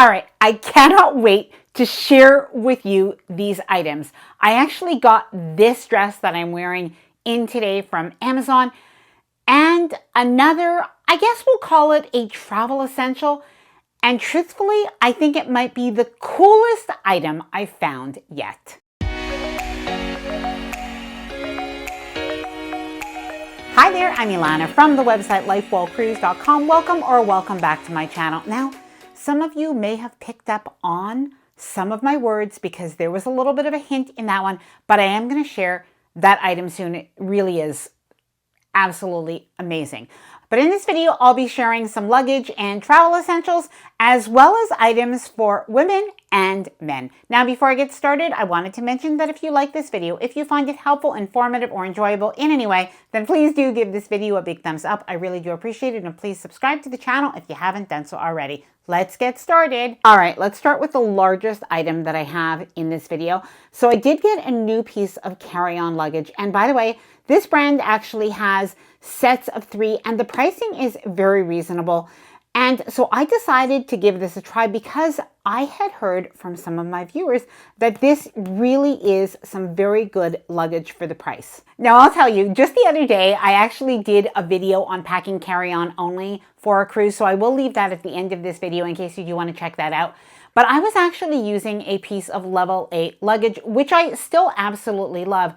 All right, I cannot wait to share with you these items. I actually got this dress that I'm wearing in today from Amazon, and another, I guess we'll call it a travel essential. And truthfully, I think it might be the coolest item I've found yet. Hi there, I'm Ilana from the website lifewellcruise.com. Welcome back to my channel. Now, some of you may have picked up on some of my words because there was a little bit of a hint in that one, but I am going to share that item soon. It really is absolutely amazing. But in this video, I'll be sharing some luggage and travel essentials, as well as items for women and men. Now, before I get started, I wanted to mention that if you like this video, if you find it helpful, informative, or enjoyable in any way, then please do give this video a big thumbs up. I really do appreciate it, and please subscribe to the channel if you haven't done so already. Let's get started. All right, let's start with the largest item that I have in this video. So I did get a new piece of carry-on luggage, and by the way, this brand actually has sets of 3 and the pricing is very reasonable. And so I decided to give this a try because I had heard from some of my viewers that this really is some very good luggage for the price. Now I'll tell you, just the other day, I actually did a video on packing carry-on only for a cruise. So I will leave that at the end of this video in case you do want to check that out. But I was actually using a piece of level 8 luggage, which I still absolutely love.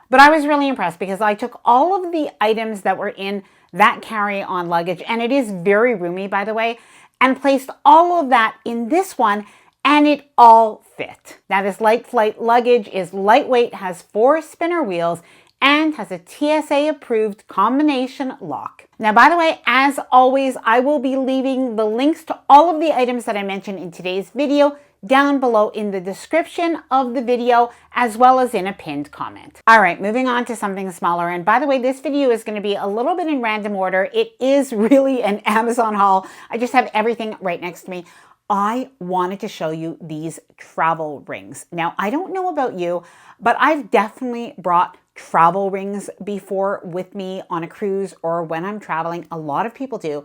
But I was really impressed because I took all of the items that were in that carry-on luggage, and it is very roomy, by the way, and placed all of that in this one, and it all fit. Now, this Light Flight luggage is lightweight, has 4 spinner wheels, and has a TSA-approved combination lock. Now, by the way, as always, I will be leaving the links to all of the items that I mentioned in today's video down below in the description of the video, as well as in a pinned comment. All right, moving on to something smaller. And by the way, this video is going to be a little bit in random order. It is really an Amazon haul. I just have everything right next to me. I wanted to show you these travel rings. Now, I don't know about you, but I've definitely brought travel rings before with me on a cruise or when I'm traveling. A lot of people do.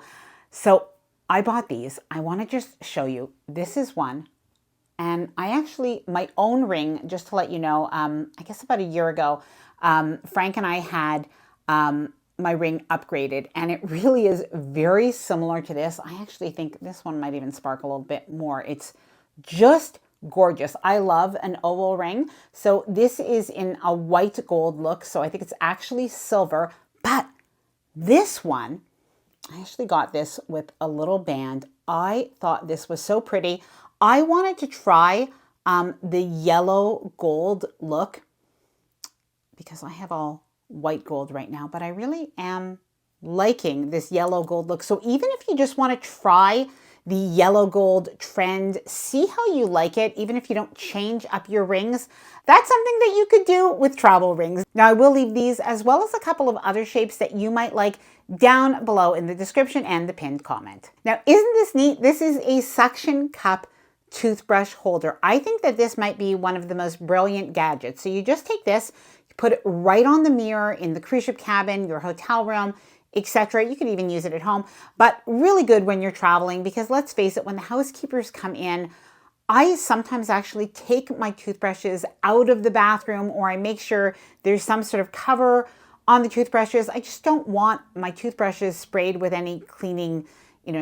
So I bought these. I want to just show you. This is one. And I actually, my own ring, just to let you know, I guess about a year ago, Frank and I had my ring upgraded, and it really is very similar to this. I actually think this one might even sparkle a little bit more. It's just gorgeous. I love an oval ring. So this is in a white gold look. So I think it's actually silver, but this one, I actually got this with a little band. I thought this was so pretty. I wanted to try the yellow gold look because I have all white gold right now, but I really am liking this yellow gold look. So even if you just want to try the yellow gold trend, see how you like it, even if you don't change up your rings, that's something that you could do with travel rings. Now I will leave these as well as a couple of other shapes that you might like down below in the description and the pinned comment. Now, isn't this neat? This is a suction cup toothbrush holder. I think that this might be one of the most brilliant gadgets. So you just take this, you put it right on the mirror in the cruise ship cabin, your hotel room, etc. You could even use it at home, but really good when you're traveling because let's face it, when the housekeepers come in, I sometimes actually take my toothbrushes out of the bathroom, or I make sure there's some sort of cover on the toothbrushes. I just don't want my toothbrushes sprayed with any cleaning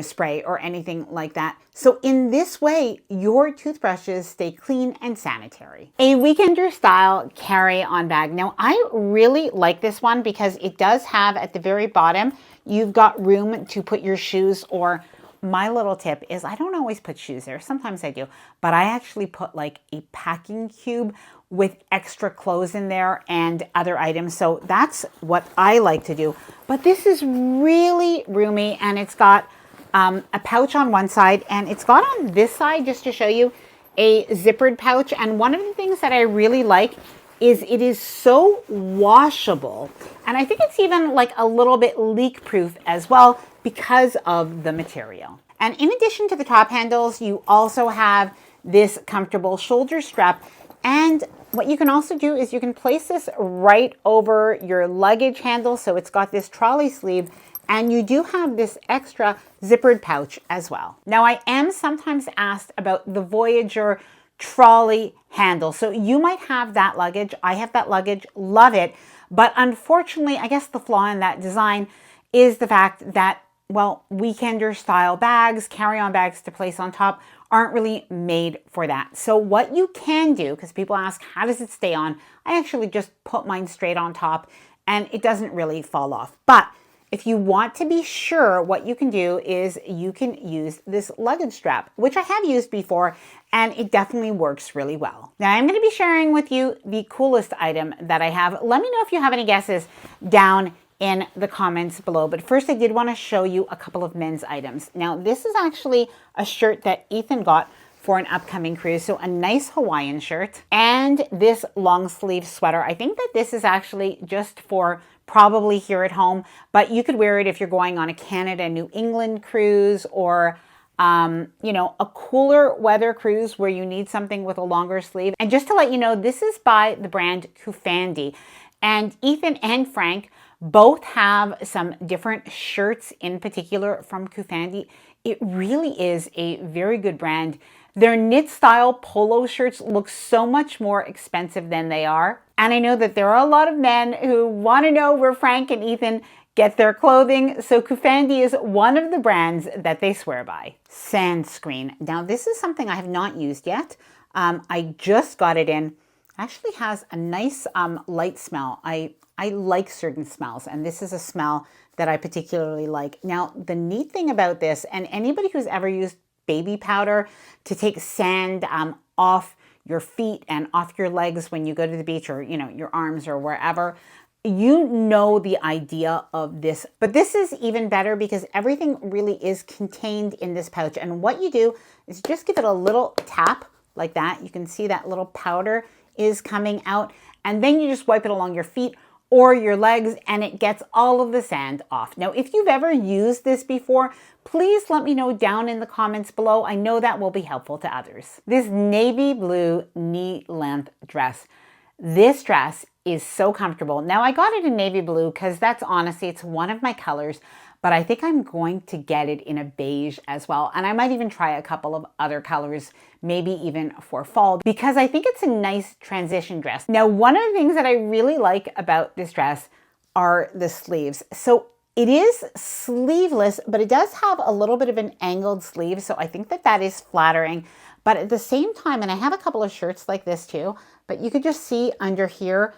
spray or anything like that. So in this way, your toothbrushes stay clean and sanitary. A weekender style carry-on bag. Now, I really like this one because it does have at the very bottom, you've got room to put your shoes, or my little tip is I don't always put shoes there. Sometimes I do, but I actually put like a packing cube with extra clothes in there and other items. So that's what I like to do. But this is really roomy, and it's got a pouch on one side, and it's got on this side, just to show you, a zippered pouch. And one of the things that I really like is it is so washable, and I think it's even like a little bit leak proof as well because of the material. And in addition to the top handles, you also have this comfortable shoulder strap, and what you can also do is you can place this right over your luggage handle. So it's got this trolley sleeve, And you do have this extra zippered pouch as well. Now, I am sometimes asked about the Voyager trolley handle. So you might have that luggage. I have that luggage, love it. But unfortunately, I guess the flaw in that design is the fact that, well, weekender style bags, carry-on bags to place on top aren't really made for that. So what you can do, because people ask, how does it stay on? I actually just put mine straight on top and it doesn't really fall off. But if you want to be sure, what you can do is you can use this luggage strap, which I have used before, and it definitely works really well. Now, I'm going to be sharing with you the coolest item that I have. Let me know if you have any guesses down in the comments below. But first, I did want to show you a couple of men's items. Now, this is actually a shirt that Ethan got for an upcoming cruise. So a nice Hawaiian shirt and this long sleeve sweater. I think that this is actually just for probably here at home, but you could wear it if you're going on a Canada, New England cruise, or you know, a cooler weather cruise where you need something with a longer sleeve. And just to let you know, this is by the brand Kufandi. And Ethan and Frank both have some different shirts in particular from Kufandi. It really is a very good brand. Their knit style polo shirts look so much more expensive than they are. And I know that there are a lot of men who want to know where Frank and Ethan get their clothing. So Kufandi is one of the brands that they swear by. Sunscreen. Now this is something I have not used yet. I just got it in. It actually has a nice light smell. I like certain smells, and this is a smell that I particularly like. Now, the neat thing about this, and anybody who's ever used baby powder to take sand off your feet and off your legs when you go to the beach, or, you know, your arms or wherever, you know the idea of this. But this is even better because everything really is contained in this pouch. And what you do is just give it a little tap like that. You can see that little powder is coming out, and then you just wipe it along your feet or your legs, and it gets all of the sand off. Now, if you've ever used this before, please let me know down in the comments below. I know that will be helpful to others. This navy blue knee-length dress. This dress is so comfortable. Now, I got it in navy blue because that's honestly, it's one of my colors, but I think I'm going to get it in a beige as well. And I might even try a couple of other colors, maybe even for fall, because I think it's a nice transition dress. Now, one of the things that I really like about this dress are the sleeves. So it is sleeveless, but it does have a little bit of an angled sleeve. So I think that that is flattering. But at the same time, and I have a couple of shirts like this too, but you could just see under here,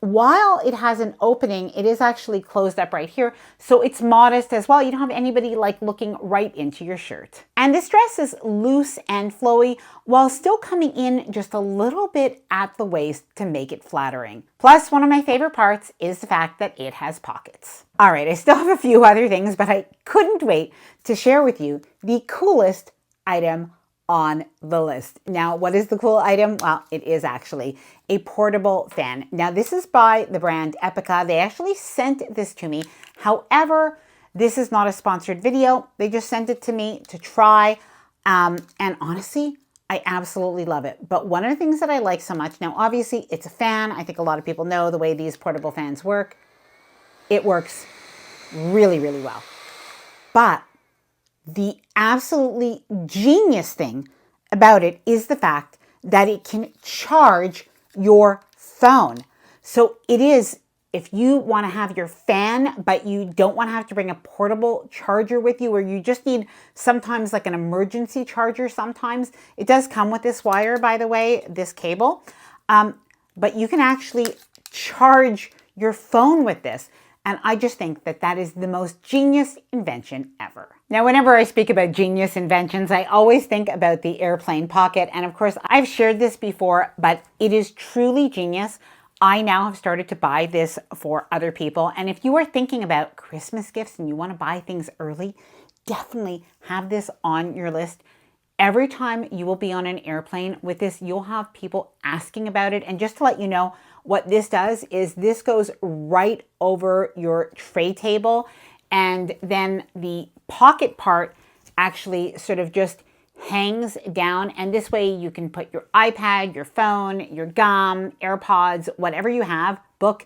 while it has an opening, it is actually closed up right here. So it's modest as well. You don't have anybody like looking right into your shirt. And this dress is loose and flowy while still coming in just a little bit at the waist to make it flattering. Plus, one of my favorite parts is the fact that it has pockets. All right, I still have a few other things, but I couldn't wait to share with you the coolest item on the list. Now, what is the cool item? Well, it is actually a portable fan. Now, this is by the brand Epica. They actually sent this to me. However, this is not a sponsored video. They just sent it to me to try. And honestly, I absolutely love it. But one of the things that I like so much, now obviously it's a fan. I think a lot of people know the way these portable fans work. It works really, really well. But the absolutely genius thing about it is the fact that it can charge your phone. So it is, if you want to have your fan, but you don't want to have to bring a portable charger with you, or you just need sometimes like an emergency charger sometimes. It does come with this wire, by the way, this cable, but you can actually charge your phone with this. And I just think that that is the most genius invention ever. Now, whenever I speak about genius inventions, I always think about the airplane pocket. And of course, I've shared this before, but it is truly genius. I now have started to buy this for other people. And if you are thinking about Christmas gifts and you want to buy things early, definitely have this on your list. Every time you will be on an airplane with this, you'll have people asking about it. And just to let you know, what this does is this goes right over your tray table, and then the pocket part actually sort of just hangs down. And this way you can put your iPad, your phone, your gum, AirPods, whatever you have, book,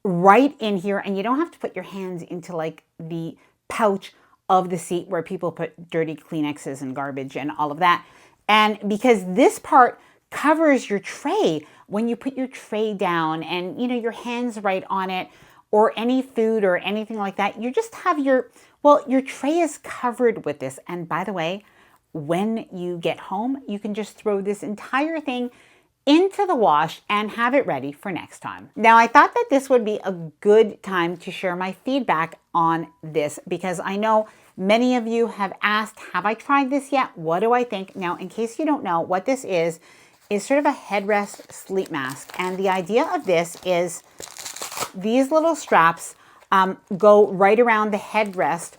right in here, and you don't have to put your hands into like the pouch of the seat where people put dirty Kleenexes and garbage and all of that. And because this part covers your tray when you put your tray down and your hands right on it, or any food or anything like that, you just have your tray is covered with this. And by the way, when you get home, you can just throw this entire thing into the wash and have it ready for next time. Now, I thought that this would be a good time to share my feedback on this, because I know many of you have asked, have I tried this yet? What do I think? Now, in case you don't know, what this is sort of a headrest sleep mask. And the idea of this is these little straps go right around the headrest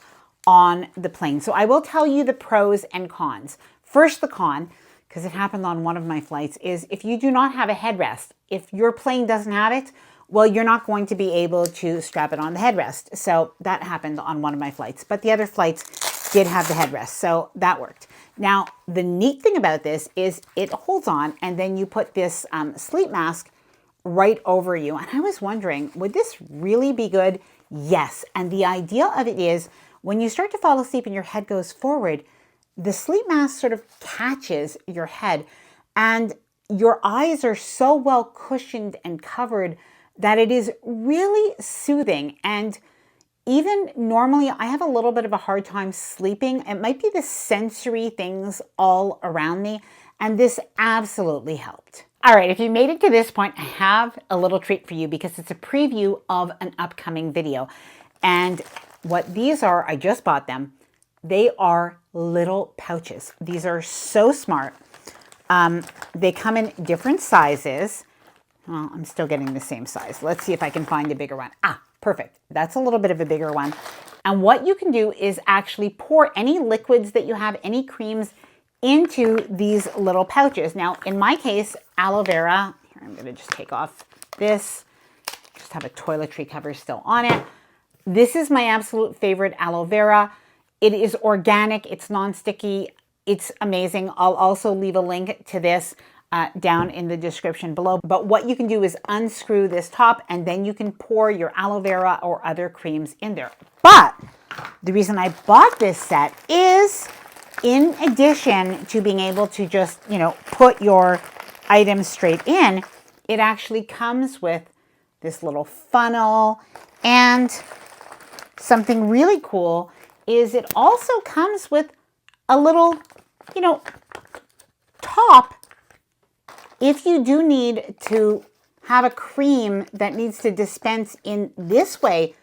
on the plane. So I will tell you the pros and cons. First, the con, because it happened on one of my flights, is if you do not have a headrest, if your plane doesn't have it, well, you're not going to be able to strap it on the headrest. So that happened on one of my flights, but the other flights did have the headrest, so that worked. Now, the neat thing about this is it holds on, and then you put this sleep mask right over you. And I was wondering, would this really be good? Yes. And the idea of it is when you start to fall asleep and your head goes forward, the sleep mask sort of catches your head, and your eyes are so well cushioned and covered that it is really soothing. And even normally, I have a little bit of a hard time sleeping. It might be the sensory things all around me, and this absolutely helped. All right, if you made it to this point, I have a little treat for you, because it's a preview of an upcoming video. And what these are, I just bought them. They are little pouches. These are so smart. They come in different sizes. Well, I'm still getting the same size. Let's see if I can find a bigger one. Ah, perfect. That's a little bit of a bigger one. And what you can do is actually pour any liquids that you have, any creams, into these little pouches. Now, in my case, aloe vera. Here, I'm going to just take off this. Just have a toiletry cover still on it. This is my absolute favorite aloe vera. It is organic. It's non-sticky. It's amazing. I'll also leave a link to this down in the description below. But what you can do is unscrew this top, and then you can pour your aloe vera or other creams in there. But the reason I bought this set is, in addition to being able to just, put your items straight in, it actually comes with this little funnel. And something really cool is it also comes with a little, top. If you do need to have a cream that needs to dispense in this way,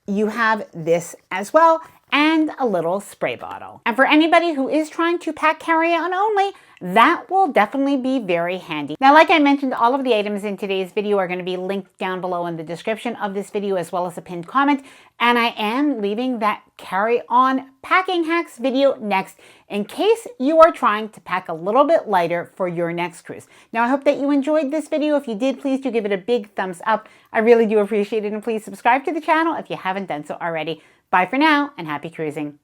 you have this as well, and a little spray bottle. And for anybody who is trying to pack carry-on only, that will definitely be very handy. Now, like I mentioned, all of the items in today's video are going to be linked down below in the description of this video, as well as a pinned comment. And I am leaving that carry-on packing hacks video next, in case you are trying to pack a little bit lighter for your next cruise. Now, I hope that you enjoyed this video. If you did, please do give it a big thumbs up. I really do appreciate it. And please subscribe to the channel if you haven't done so already. Bye for now, and happy cruising.